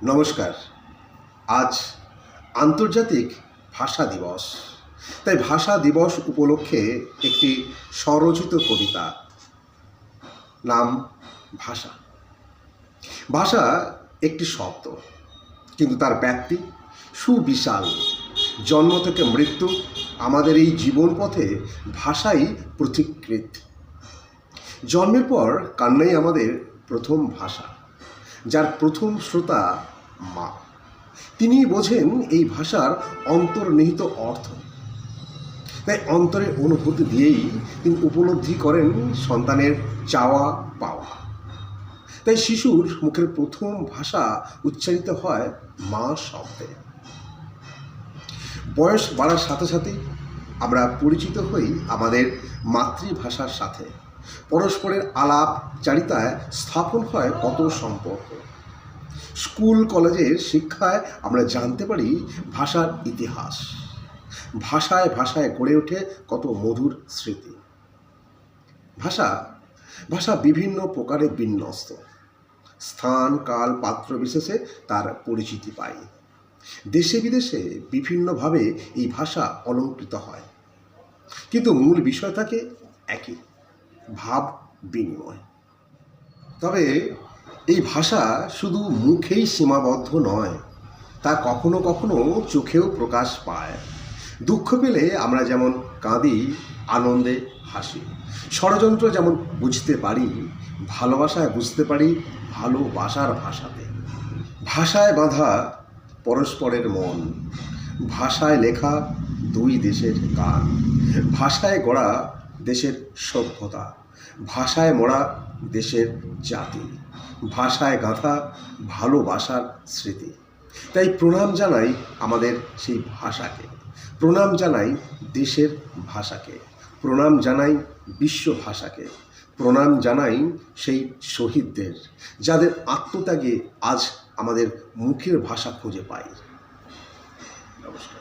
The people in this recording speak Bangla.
নমস্কার। আজ আন্তর্জাতিক ভাষা দিবস। তাই ভাষা দিবস উপলক্ষে একটি স্বরচিত কবিতা, নাম ভাষা। ভাষা একটি শব্দ, কিন্তু তার ব্যাপ্তি সুবিশাল। জন্ম থেকে মৃত্যু আমাদের এই জীবন পথে ভাষাই পথিকৃৎ। জন্মের পর কান্নাই আমাদের প্রথম ভাষা। যার প্রথম শ্রোতা মা, তিনিই বোঝেন এই ভাষার অন্তর্নিহিত অর্থ। তাই অন্তরের অনুভূতি দিয়েই তিনি উপলব্ধি করেন সন্তানের চাওয়া পাওয়া। তাই শিশুর মুখের প্রথম ভাষা উচ্চারিত হয় মা শব্দে। বয়স বাড়ার সাথে সাথে আমরা পরিচিত হই আমাদের মাতৃভাষার সাথে। পরস্পরের আলাপ চারিতায় স্থাপন হয় কত সম্পর্ক। স্কুল কলেজের শিক্ষায় আমরা জানতে পারি ভাষার ইতিহাস। ভাষায় ভাষায় গড়ে ওঠে কত মধুর স্মৃতি। ভাষা ভাষা বিভিন্ন প্রকারে বিন্যস্ত। স্থান কাল পাত্র বিশেষে তার পরিচিতি পাই। দেশে বিদেশে বিভিন্নভাবে এই ভাষা অলঙ্কৃত হয়, কিন্তু মূল বিষয় থাকে একই, ভাব বিনিময়। তবে এই ভাষা শুধু মুখেই সীমাবদ্ধ নয়, তা কখনো কখনো চোখেও প্রকাশ পায়। দুঃখ পেলে আমরা যেমন কাঁদি, আনন্দে হাসি। ষড়যন্ত্র যেমন বুঝতে পারি, ভালোবাসায় বুঝতে পারি ভালোবাসার ভাষাতে। ভাষায় বাঁধা পরস্পরের মন, ভাষায় লেখা দুই দেশের গান, ভাষায় গড়া দেশের সভ্যতা, ভাষায় মরা দেশের জাতি, ভাষায় গাঁথা ভালোবাসার স্মৃতি। তাই প্রণাম জানাই আমাদের সেই ভাষাকে, প্রণাম জানাই দেশের ভাষাকে, প্রণাম জানাই বিশ্ব ভাষাকে, প্রণাম জানাই সেই শহীদদের, যাদের আত্মত্যাগে আজ আমাদের মুখের ভাষা খুঁজে পাই। নমস্কার।